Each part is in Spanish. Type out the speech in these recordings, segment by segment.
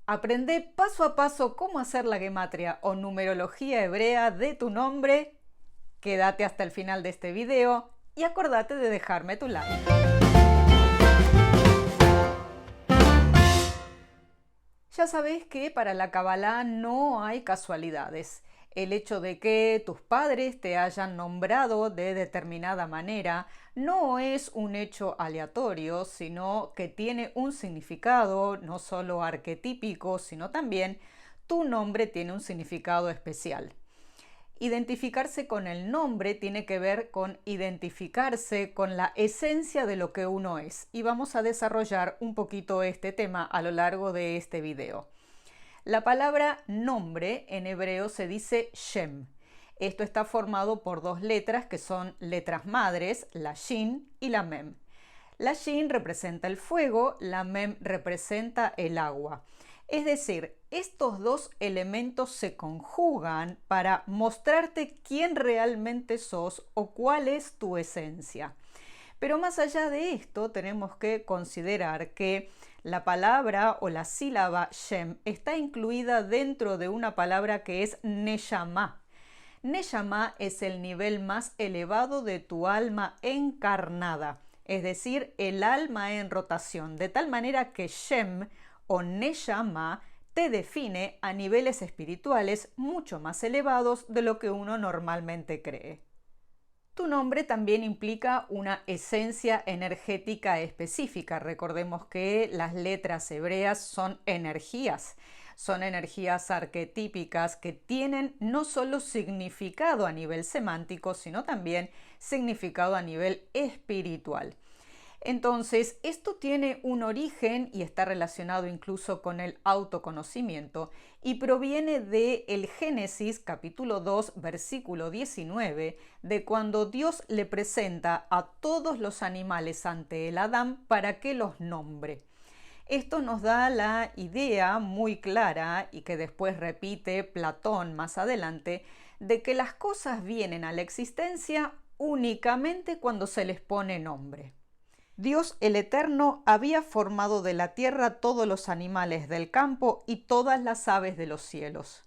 Aprende paso a paso cómo hacer la gematria o numerología hebrea de tu nombre. Quédate hasta el final de este video y acordate de dejarme tu like. Ya sabés que para la Kabbalah no hay casualidades. El hecho de que tus padres te hayan nombrado de determinada manera no es un hecho aleatorio, sino que tiene un significado no solo arquetípico, sino también tu nombre tiene un significado especial. Identificarse con el nombre tiene que ver con identificarse con la esencia de lo que uno es. Y vamos a desarrollar un poquito este tema a lo largo de este video. La palabra nombre en hebreo se dice Shem. Esto está formado por dos letras que son letras madres, la Shin y la Mem. La Shin representa el fuego, la Mem representa el agua. Es decir, estos dos elementos se conjugan para mostrarte quién realmente sos o cuál es tu esencia. Pero más allá de esto, tenemos que considerar que la palabra o la sílaba Shem está incluida dentro de una palabra que es Neshama. Neshama es el nivel más elevado de tu alma encarnada, es decir, el alma en rotación, de tal manera que Shem o Neshama te define a niveles espirituales mucho más elevados de lo que uno normalmente cree. Tu nombre también implica una esencia energética específica. Recordemos que las letras hebreas son energías arquetípicas que tienen no solo significado a nivel semántico, sino también significado a nivel espiritual. Entonces, esto tiene un origen y está relacionado incluso con el autoconocimiento y proviene del Génesis capítulo 2 versículo 19, de cuando Dios le presenta a todos los animales ante el Adán para que los nombre. Esto nos da la idea muy clara y que después repite Platón más adelante, de que las cosas vienen a la existencia únicamente cuando se les pone nombre. Dios el Eterno había formado de la tierra todos los animales del campo y todas las aves de los cielos.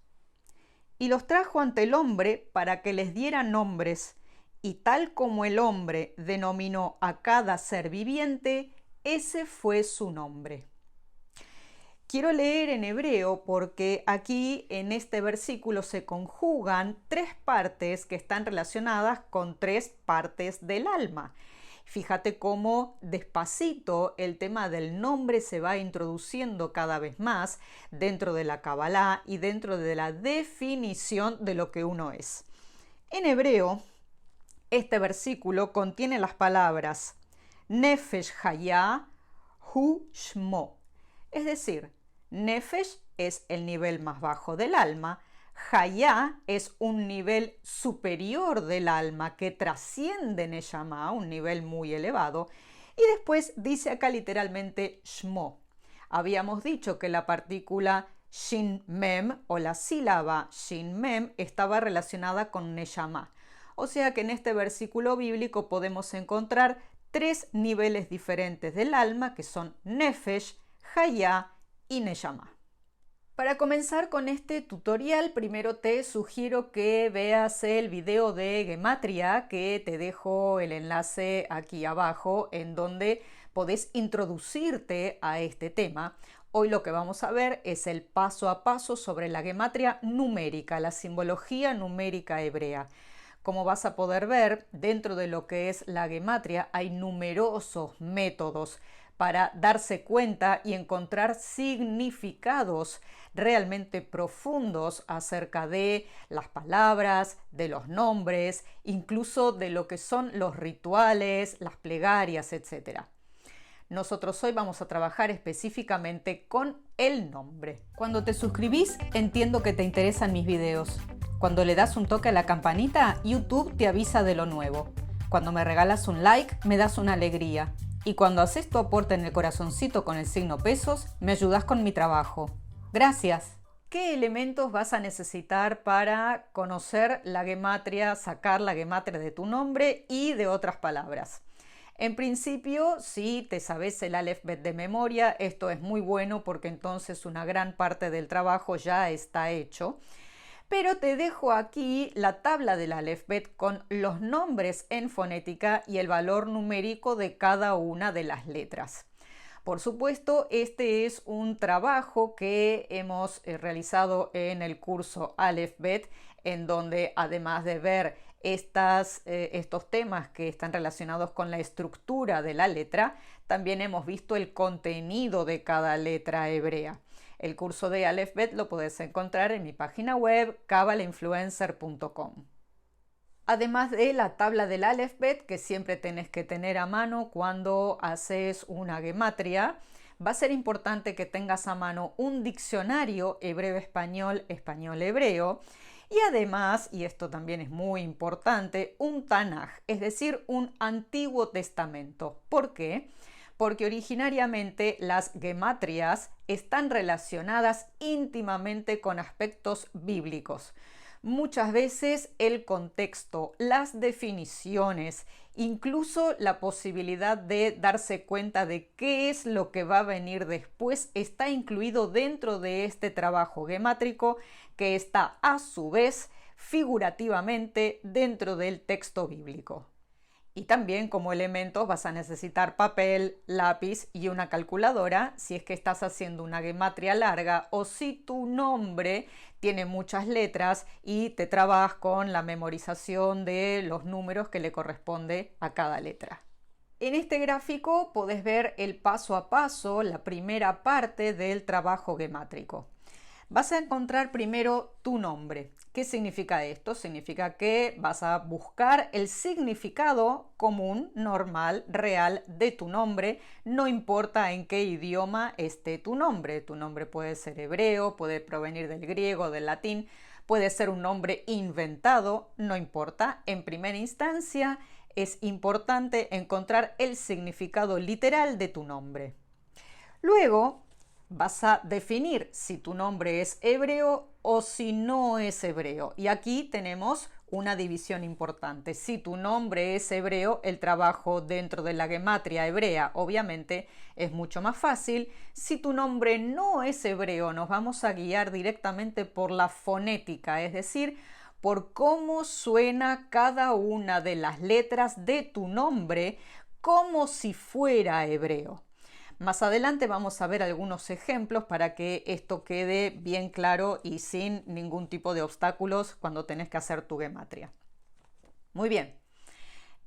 Y los trajo ante el hombre para que les diera nombres, y tal como el hombre denominó a cada ser viviente, ese fue su nombre. Quiero leer en hebreo porque aquí en este versículo se conjugan tres partes que están relacionadas con tres partes del alma. Fíjate cómo despacito el tema del nombre se va introduciendo cada vez más dentro de la Kabbalah y dentro de la definición de lo que uno es. En hebreo, este versículo contiene las palabras Nefesh Hayah Hu Shmo. Es decir, Nefesh es el nivel más bajo del alma, Hayá es un nivel superior del alma que trasciende Neshama, un nivel muy elevado, y después dice acá literalmente Shmo. Habíamos dicho que la partícula Shin Mem o la sílaba Shin Mem estaba relacionada con Neshama. O sea que en este versículo bíblico podemos encontrar tres niveles diferentes del alma que son Nefesh, Hayá y Neshama. Para comenzar con este tutorial, primero te sugiero que veas el video de Gematria, que te dejo el enlace aquí abajo, en donde podés introducirte a este tema. Hoy lo que vamos a ver es el paso a paso sobre la gematria numérica, la simbología numérica hebrea. Como vas a poder ver, dentro de lo que es la gematria hay numerosos métodos para darse cuenta y encontrar significados realmente profundos acerca de las palabras, de los nombres, incluso de lo que son los rituales, las plegarias, etc. Nosotros hoy vamos a trabajar específicamente con el nombre. Cuando te suscribís, entiendo que te interesan mis videos. Cuando le das un toque a la campanita, YouTube te avisa de lo nuevo. Cuando me regalas un like, me das una alegría. Y cuando haces tu aporte en el corazoncito con el signo pesos, me ayudas con mi trabajo. Gracias. ¿Qué elementos vas a necesitar para conocer la gematria, sacar la gematria de tu nombre y de otras palabras? En principio, si te sabes el alefbet de memoria, esto es muy bueno porque entonces una gran parte del trabajo ya está hecho. Pero te dejo aquí la tabla del alefbet con los nombres en fonética y el valor numérico de cada una de las letras. Por supuesto, este es un trabajo que hemos realizado en el curso Alefbet, en donde además de ver estos temas que están relacionados con la estructura de la letra, también hemos visto el contenido de cada letra hebrea. El curso de Alefbet lo puedes encontrar en mi página web kabalainfluencer.com. Además de la tabla del alefbet, que siempre tenés que tener a mano cuando haces una gematria, va a ser importante que tengas a mano un diccionario hebreo-español, español-hebreo, y además, y esto también es muy importante, un Tanaj, es decir, un Antiguo Testamento. ¿Por qué? Porque originariamente las gematrias están relacionadas íntimamente con aspectos bíblicos. Muchas veces el contexto, las definiciones, incluso la posibilidad de darse cuenta de qué es lo que va a venir después está incluido dentro de este trabajo gemátrico que está a su vez figurativamente dentro del texto bíblico. Y también como elementos vas a necesitar papel, lápiz y una calculadora si es que estás haciendo una gematria larga o si tu nombre tiene muchas letras y te trabas con la memorización de los números que le corresponde a cada letra. En este gráfico podés ver el paso a paso, la primera parte del trabajo gemátrico. Vas a encontrar primero tu nombre. ¿Qué significa esto? Significa que vas a buscar el significado común, normal, real de tu nombre, no importa en qué idioma esté tu nombre. Tu nombre puede ser hebreo, puede provenir del griego, del latín, puede ser un nombre inventado, no importa. En primera instancia es importante encontrar el significado literal de tu nombre. Luego, vas a definir si tu nombre es hebreo o si no es hebreo. Y aquí tenemos una división importante. Si tu nombre es hebreo, el trabajo dentro de la gematria hebrea obviamente es mucho más fácil. Si tu nombre no es hebreo, nos vamos a guiar directamente por la fonética, es decir, por cómo suena cada una de las letras de tu nombre como si fuera hebreo. Más adelante vamos a ver algunos ejemplos para que esto quede bien claro y sin ningún tipo de obstáculos cuando tenés que hacer tu gematria. Muy bien.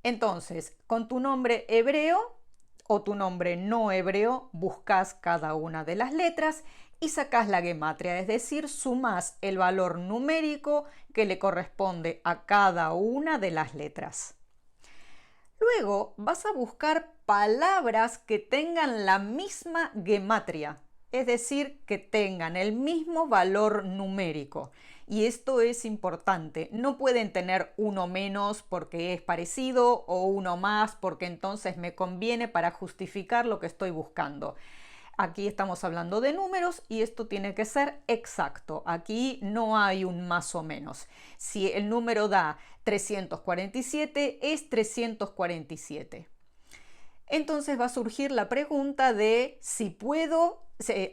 Entonces, con tu nombre hebreo o tu nombre no hebreo, buscas cada una de las letras y sacás la gematria, es decir, sumás el valor numérico que le corresponde a cada una de las letras. Luego vas a buscar palabras que tengan la misma gematria, es decir, que tengan el mismo valor numérico. Y esto es importante, no pueden tener uno menos porque es parecido o uno más porque entonces me conviene para justificar lo que estoy buscando. Aquí estamos hablando de números y esto tiene que ser exacto. Aquí no hay un más o menos. Si el número da 347, es 347. Entonces va a surgir la pregunta de si puedo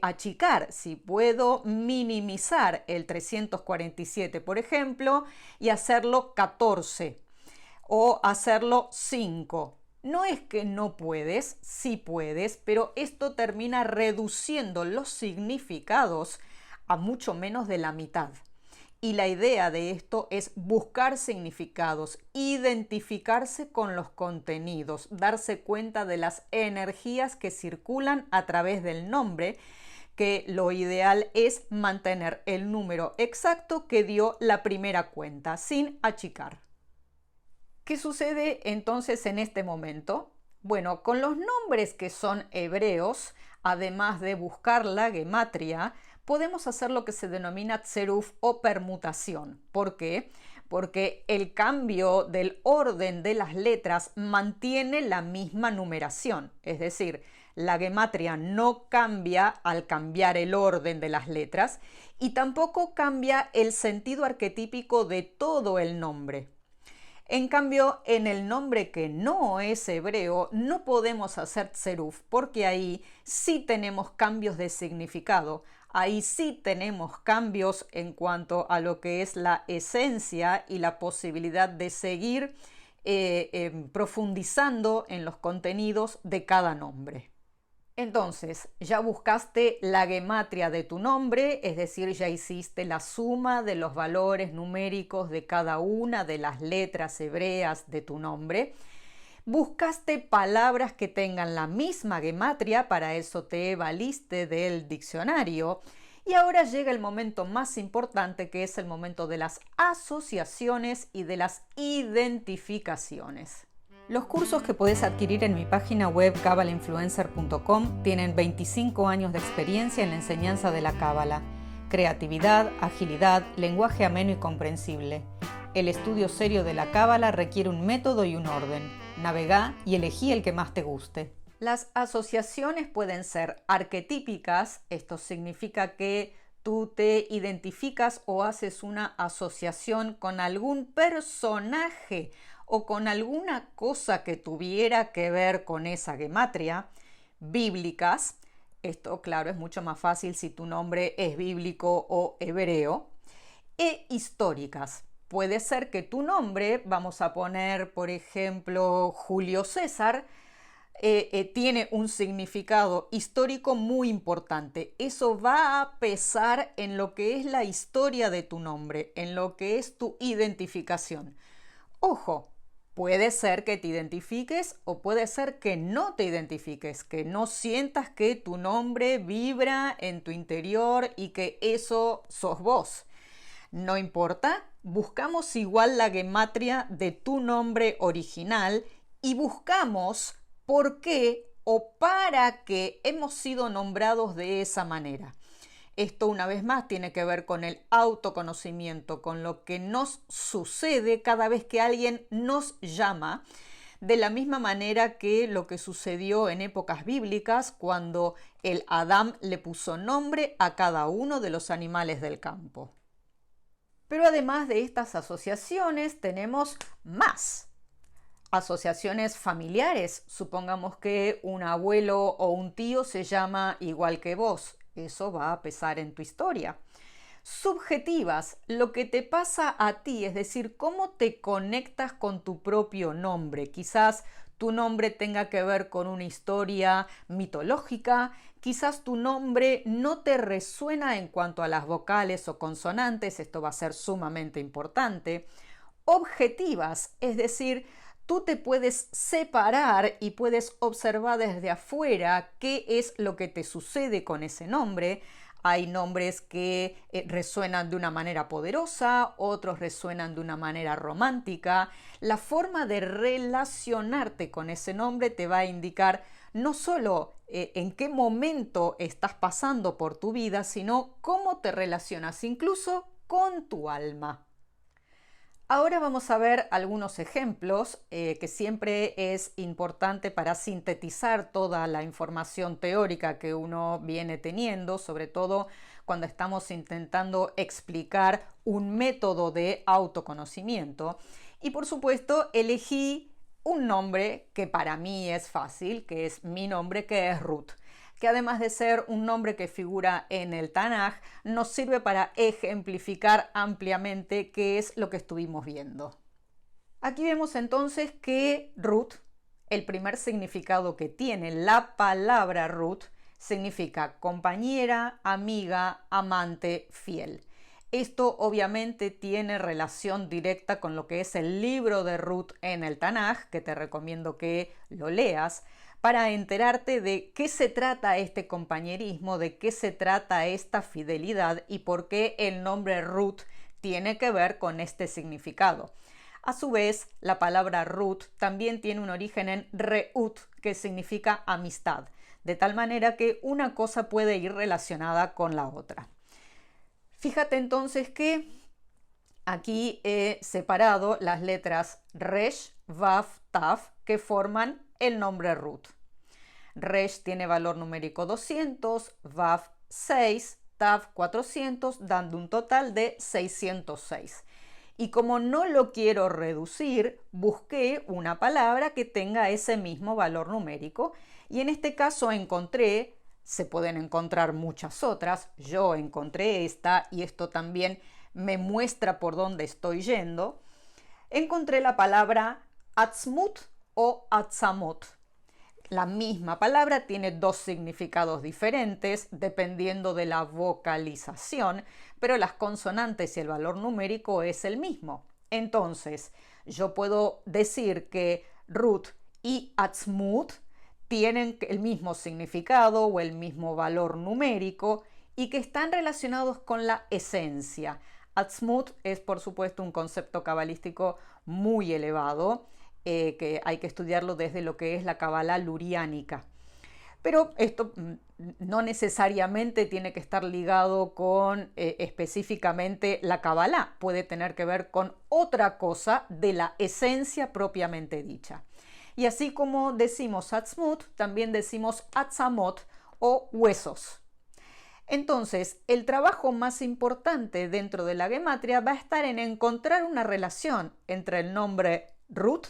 achicar, si puedo minimizar el 347, por ejemplo, y hacerlo 14 o hacerlo 5. No es que no puedes, sí puedes, pero esto termina reduciendo los significados a mucho menos de la mitad. Y la idea de esto es buscar significados, identificarse con los contenidos, darse cuenta de las energías que circulan a través del nombre, que lo ideal es mantener el número exacto que dio la primera cuenta, sin achicar. ¿Qué sucede entonces en este momento? Bueno, con los nombres que son hebreos, además de buscar la gematria, podemos hacer lo que se denomina tzeruf o permutación. ¿Por qué? Porque el cambio del orden de las letras mantiene la misma numeración. Es decir, la gematria no cambia al cambiar el orden de las letras y tampoco cambia el sentido arquetípico de todo el nombre. En cambio, en el nombre que no es hebreo, no podemos hacer tseruf, porque ahí sí tenemos cambios de significado. Ahí sí tenemos cambios en cuanto a lo que es la esencia y la posibilidad de seguir profundizando en los contenidos de cada nombre. Entonces, ya buscaste la gematria de tu nombre, es decir, ya hiciste la suma de los valores numéricos de cada una de las letras hebreas de tu nombre. Buscaste palabras que tengan la misma gematria, para eso te valiste del diccionario. Y ahora llega el momento más importante, que es el momento de las asociaciones y de las identificaciones. Los cursos que puedes adquirir en mi página web kabalainfluencer.com tienen 25 años de experiencia en la enseñanza de la cábala, creatividad, agilidad, lenguaje ameno y comprensible. El estudio serio de la cábala requiere un método y un orden. Navegá y elegí el que más te guste. Las asociaciones pueden ser arquetípicas, esto significa que tú te identificas o haces una asociación con algún personaje o con alguna cosa que tuviera que ver con esa gematria. Bíblicas, esto claro es mucho más fácil si tu nombre es bíblico o hebreo. E históricas, puede ser que tu nombre, vamos a poner por ejemplo Julio César, tiene un significado histórico muy importante. Eso va a pesar en lo que es la historia de tu nombre, en lo que es tu identificación. Ojo, puede ser que te identifiques o puede ser que no te identifiques, que no sientas que tu nombre vibra en tu interior y que eso sos vos. No importa, buscamos igual la gematria de tu nombre original y buscamos por qué o para qué hemos sido nombrados de esa manera. Esto una vez más tiene que ver con el autoconocimiento, con lo que nos sucede cada vez que alguien nos llama, de la misma manera que lo que sucedió en épocas bíblicas cuando el Adán le puso nombre a cada uno de los animales del campo. Pero además de estas asociaciones tenemos más. Asociaciones familiares, supongamos que un abuelo o un tío se llama igual que vos, eso va a pesar en tu historia. Subjetivas, lo que te pasa a ti, es decir, cómo te conectas con tu propio nombre. Quizás tu nombre tenga que ver con una historia mitológica, quizás tu nombre no te resuena en cuanto a las vocales o consonantes, esto va a ser sumamente importante. Objetivas, es decir, tú te puedes separar y puedes observar desde afuera qué es lo que te sucede con ese nombre. Hay nombres que resuenan de una manera poderosa, otros resuenan de una manera romántica. La forma de relacionarte con ese nombre te va a indicar no solo en qué momento estás pasando por tu vida, sino cómo te relacionas incluso con tu alma. Ahora vamos a ver algunos ejemplos que siempre es importante para sintetizar toda la información teórica que uno viene teniendo, sobre todo cuando estamos intentando explicar un método de autoconocimiento. Y por supuesto, elegí un nombre que para mí es fácil, que es mi nombre, que es Ruth, que además de ser un nombre que figura en el Tanaj, nos sirve para ejemplificar ampliamente qué es lo que estuvimos viendo. Aquí vemos entonces que Ruth, el primer significado que tiene la palabra Ruth, significa compañera, amiga, amante, fiel. Esto obviamente tiene relación directa con lo que es el libro de Ruth en el Tanaj, que te recomiendo que lo leas, para enterarte de qué se trata este compañerismo, de qué se trata esta fidelidad y por qué el nombre Ruth tiene que ver con este significado. A su vez, la palabra Ruth también tiene un origen en Reut, que significa amistad, de tal manera que una cosa puede ir relacionada con la otra. Fíjate entonces que aquí he separado las letras Resh, Vav, Tav, que forman el nombre Ruth. Resh tiene valor numérico 200, Vav 6, Tav 400, dando un total de 606. Y como no lo quiero reducir, busqué una palabra que tenga ese mismo valor numérico. Y en este caso encontré, se pueden encontrar muchas otras, yo encontré esta y esto también me muestra por dónde estoy yendo. Encontré la palabra atzmut o atzamot. La misma palabra tiene dos significados diferentes dependiendo de la vocalización, pero las consonantes y el valor numérico es el mismo. Entonces, yo puedo decir que Ruth y atzmut tienen el mismo significado o el mismo valor numérico y que están relacionados con la esencia. Atzmut es, por supuesto, un concepto cabalístico muy elevado, que hay que estudiarlo desde lo que es la Kabbalah luriánica. Pero esto no necesariamente tiene que estar ligado con específicamente la Kabbalah, puede tener que ver con otra cosa de la esencia propiamente dicha. Y así como decimos atzmut, también decimos atzamot o huesos. Entonces, el trabajo más importante dentro de la gematria va a estar en encontrar una relación entre el nombre Ruth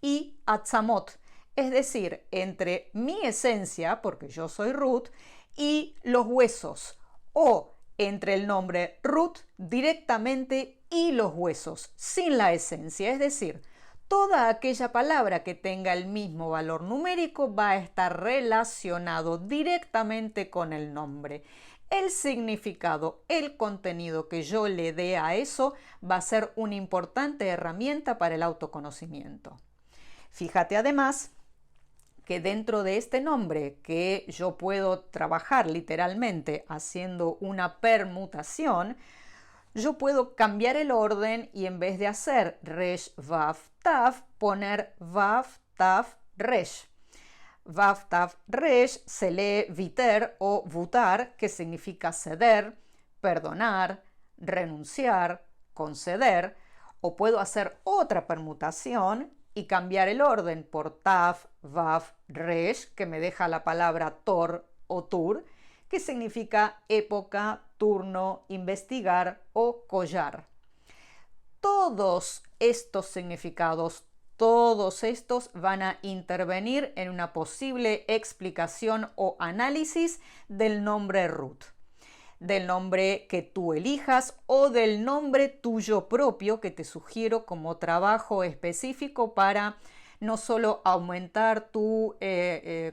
y atzamot, es decir, entre mi esencia, porque yo soy Ruth, y los huesos, o entre el nombre Ruth directamente y los huesos, sin la esencia, es decir, toda aquella palabra que tenga el mismo valor numérico va a estar relacionado directamente con el nombre. El significado, el contenido que yo le dé a eso va a ser una importante herramienta para el autoconocimiento. Fíjate además que dentro de este nombre que yo puedo trabajar literalmente haciendo una permutación, yo puedo cambiar el orden y en vez de hacer Resh, Vav, Tav, poner Vav, Tav, Resh. Vav, Tav, Resh se lee Viter o Vutar, que significa ceder, perdonar, renunciar, conceder, o puedo hacer otra permutación y cambiar el orden por Tav, Vav, Resh, que me deja la palabra Tor o Tur, que significa época, turno, investigar o collar. Todos estos significados, todos estos van a intervenir en una posible explicación o análisis del nombre Ruth, del nombre que tú elijas o del nombre tuyo propio que te sugiero como trabajo específico para no solo aumentar tu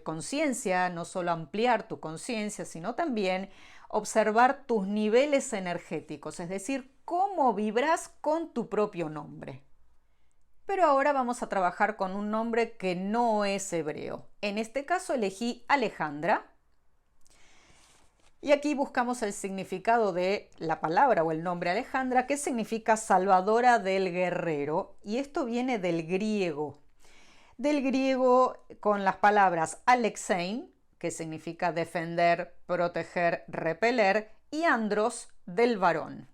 conciencia, no solo ampliar tu conciencia, sino también observar tus niveles energéticos, es decir, cómo vibras con tu propio nombre. Pero ahora vamos a trabajar con un nombre que no es hebreo. En este caso elegí Alejandra. Y aquí buscamos el significado de la palabra o el nombre Alejandra, que significa salvadora del guerrero. Y esto viene del griego. Del griego con las palabras Alexein, que significa defender, proteger, repeler, y andros, del varón.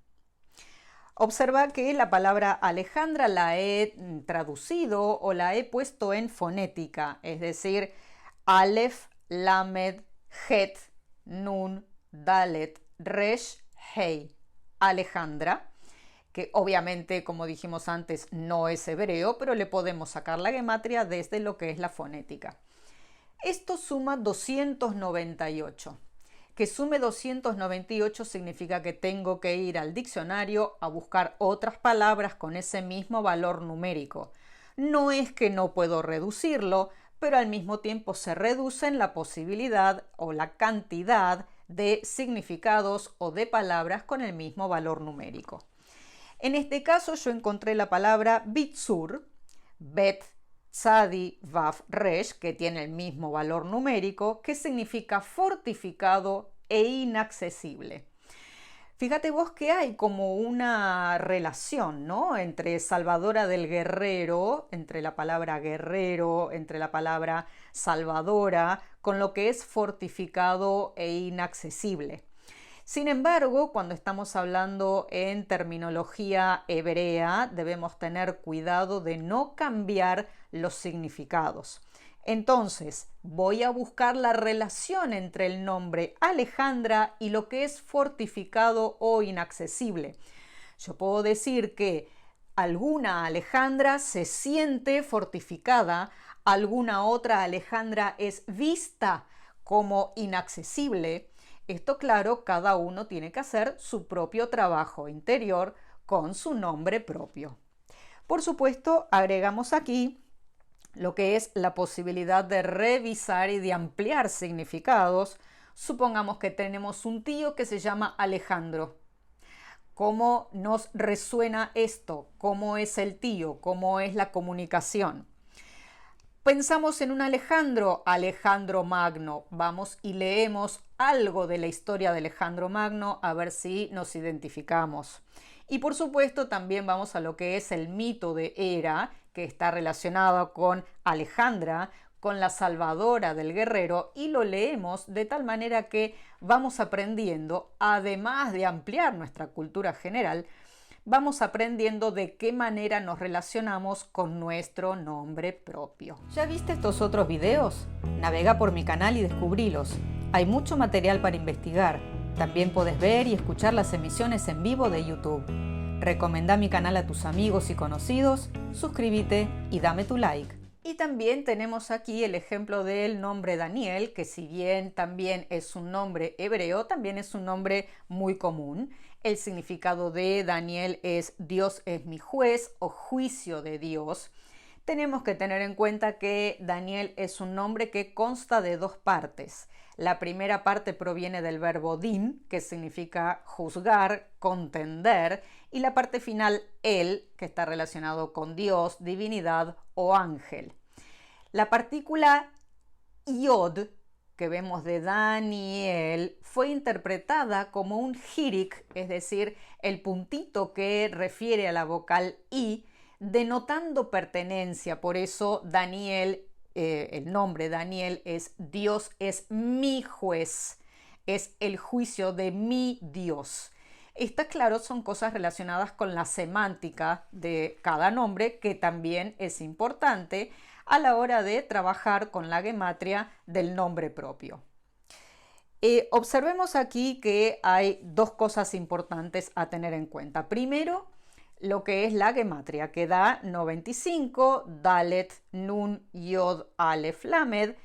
Observa que la palabra Alejandra la he traducido o la he puesto en fonética, es decir, Aleph, Lamed, Het, Nun, Dalet, Resh, Hei. Alejandra, que obviamente, como dijimos antes, no es hebreo, pero le podemos sacar la gematria desde lo que es la fonética. Esto suma 298. Que sume 298 significa que tengo que ir al diccionario a buscar otras palabras con ese mismo valor numérico. No es que no puedo reducirlo, pero al mismo tiempo se reducen la posibilidad o la cantidad de significados o de palabras con el mismo valor numérico. En este caso yo encontré la palabra Bitsur, Bet, Tzadi, Vav, Resh, que tiene el mismo valor numérico, que significa fortificado e inaccesible. Fíjate vos que hay como una relación, ¿no?, entre salvadora del guerrero, entre la palabra guerrero, entre la palabra salvadora, con lo que es fortificado e inaccesible. Sin embargo, cuando estamos hablando en terminología hebrea, debemos tener cuidado de no cambiar los significados. Entonces, voy a buscar la relación entre el nombre Alejandra y lo que es fortificado o inaccesible. Yo puedo decir que alguna Alejandra se siente fortificada, alguna otra Alejandra es vista como inaccesible. Esto, claro, cada uno tiene que hacer su propio trabajo interior con su nombre propio. Por supuesto, agregamos aquí lo que es la posibilidad de revisar y de ampliar significados. Supongamos que tenemos un tío que se llama Alejandro. ¿Cómo nos resuena esto? ¿Cómo es el tío? ¿Cómo es la comunicación? Pensamos en un Alejandro, Alejandro Magno. Vamos y leemos algo de la historia de Alejandro Magno a ver si nos identificamos. Y por supuesto también vamos a lo que es el mito de Hera, que está relacionado con Alejandra, con la salvadora del guerrero, y lo leemos de tal manera que vamos aprendiendo, además de ampliar nuestra cultura general, vamos aprendiendo de qué manera nos relacionamos con nuestro nombre propio. ¿Ya viste estos otros videos? Navega por mi canal y descubrilos. Hay mucho material para investigar. También podés ver y escuchar las emisiones en vivo de YouTube. Recomendá mi canal a tus amigos y conocidos, suscríbete y dame tu like. Y también tenemos aquí el ejemplo del nombre Daniel, que si bien también es un nombre hebreo, también es un nombre muy común. El significado de Daniel es Dios es mi juez o juicio de Dios. Tenemos que tener en cuenta que Daniel es un nombre que consta de dos partes. La primera parte proviene del verbo din, que significa juzgar, contender, y la parte final, el, que está relacionado con Dios, divinidad o ángel. La partícula yod, que vemos de Daniel, fue interpretada como un hirik, es decir, el puntito que refiere a la vocal i, denotando pertenencia. Por eso Daniel, el nombre Daniel es Dios es mi juez, es el juicio de mi Dios. Está claro, son cosas relacionadas con la semántica de cada nombre, que también es importante a la hora de trabajar con la gematria del nombre propio. Observemos aquí que hay dos cosas importantes a tener en cuenta. Primero, lo que es la gematria, que da 95, Dalet, Nun, Yod, Alef, Lamed,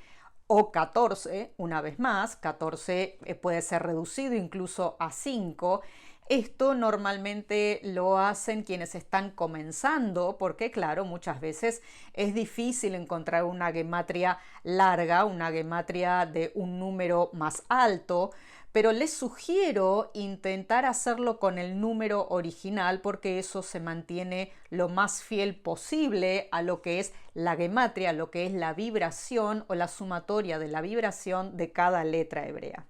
o 14, una vez más, 14 puede ser reducido incluso a 5. Esto normalmente lo hacen quienes están comenzando, porque claro, muchas veces es difícil encontrar una gematria larga, una gematria de un número más alto, pero les sugiero intentar hacerlo con el número original, porque eso se mantiene lo más fiel posible a lo que es la gematria, lo que es la vibración o la sumatoria de la vibración de cada letra hebrea.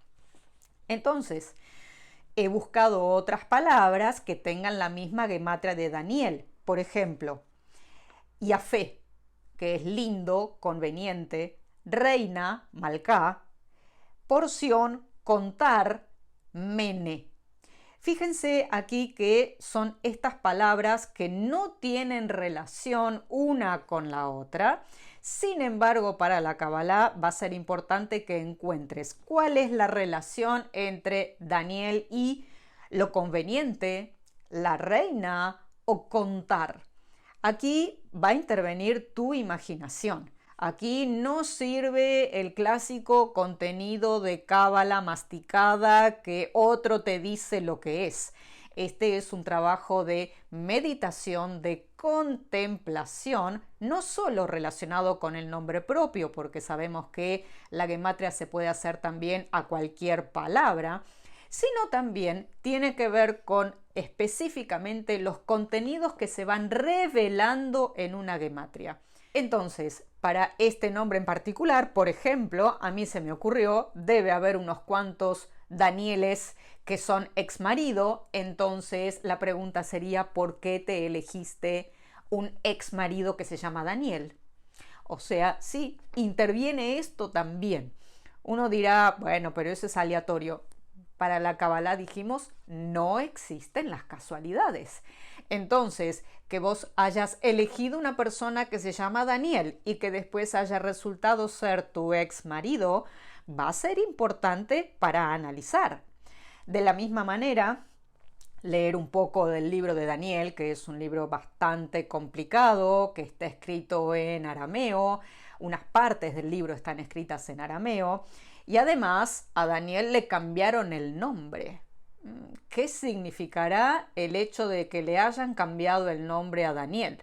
Entonces, he buscado otras palabras que tengan la misma gematria de Daniel. Por ejemplo, Yafé, que es lindo, conveniente, reina, malcá, porción, contar, mene. Fíjense aquí que son estas palabras que no tienen relación una con la otra. Sin embargo, para la Kabbalah va a ser importante que encuentres cuál es la relación entre Daniel y lo conveniente, la reina o contar. Aquí va a intervenir tu imaginación. Aquí no sirve el clásico contenido de cábala masticada que otro te dice lo que es. Este es un trabajo de meditación, de contemplación, no solo relacionado con el nombre propio, porque sabemos que la gematria se puede hacer también a cualquier palabra, sino también tiene que ver con específicamente los contenidos que se van revelando en una gematria. Entonces, para este nombre en particular, por ejemplo, a mí se me ocurrió, debe haber unos cuantos Danieles que son exmarido, entonces la pregunta sería, ¿por qué te elegiste un exmarido que se llama Daniel? O sea, sí, interviene esto también. Uno dirá, bueno, pero eso es aleatorio. Para la Kabbalah dijimos, no existen las casualidades. Entonces, que vos hayas elegido una persona que se llama Daniel y que después haya resultado ser tu ex marido, va a ser importante para analizar. De la misma manera, leer un poco del libro de Daniel, que es un libro bastante complicado, que está escrito en arameo, unas partes del libro están escritas en arameo, y además a Daniel le cambiaron el nombre. ¿Qué significará el hecho de que le hayan cambiado el nombre a Daniel?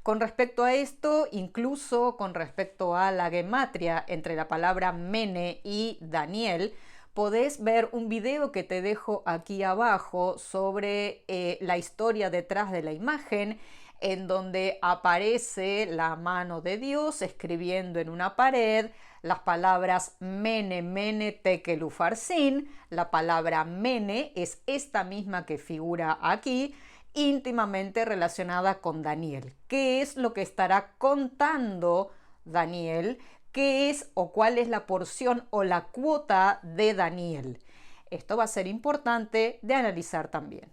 Con respecto a esto, incluso con respecto a la gematria entre la palabra Mene y Daniel, podés ver un video que te dejo aquí abajo sobre la historia detrás de la imagen, en donde aparece la mano de Dios escribiendo en una pared las palabras Mene, Mene, Tekel, Ufarsin. La palabra Mene es esta misma que figura aquí, íntimamente relacionada con Daniel. ¿Qué es lo que estará contando Daniel? ¿Qué es o cuál es la porción o la cuota de Daniel? Esto va a ser importante de analizar también.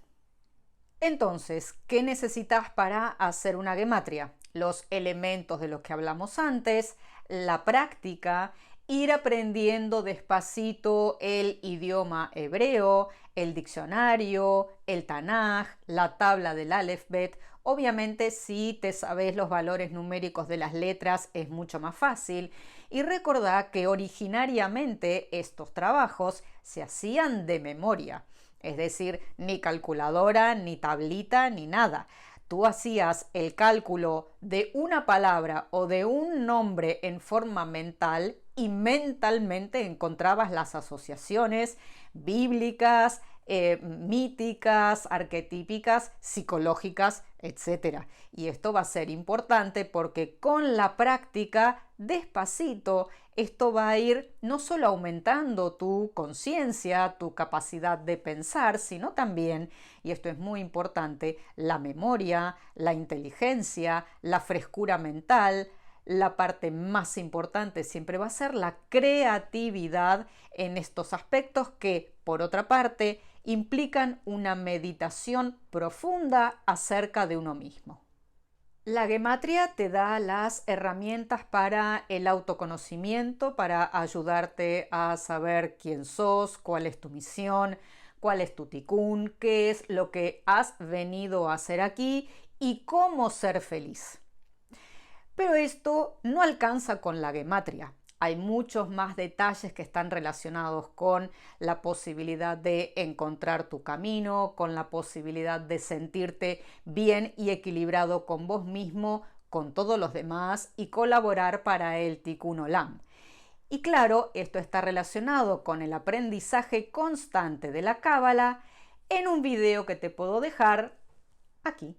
Entonces, ¿qué necesitas para hacer una gematria? Los elementos de los que hablamos antes, la práctica, ir aprendiendo despacito el idioma hebreo, el diccionario, el Tanaj, la tabla del Aleph-Bet. Obviamente, si te sabes los valores numéricos de las letras es mucho más fácil. Y recordá que originariamente estos trabajos se hacían de memoria. Es decir, ni calculadora, ni tablita, ni nada. Tú hacías el cálculo de una palabra o de un nombre en forma mental y mentalmente encontrabas las asociaciones bíblicas, míticas, arquetípicas, psicológicas, etc. Y esto va a ser importante porque con la práctica, despacito, esto va a ir no solo aumentando tu conciencia, tu capacidad de pensar, sino también, y esto es muy importante, la memoria, la inteligencia, la frescura mental. La parte más importante siempre va a ser la creatividad en estos aspectos que, por otra parte, implican una meditación profunda acerca de uno mismo. La gematria te da las herramientas para el autoconocimiento, para ayudarte a saber quién sos, cuál es tu misión, cuál es tu tikkun, qué es lo que has venido a hacer aquí y cómo ser feliz. Pero esto no alcanza con la gematria. Hay muchos más detalles que están relacionados con la posibilidad de encontrar tu camino, con la posibilidad de sentirte bien y equilibrado con vos mismo, con todos los demás y colaborar para el Tikkun Olam. Y claro, esto está relacionado con el aprendizaje constante de la Cábala en un video que te puedo dejar aquí.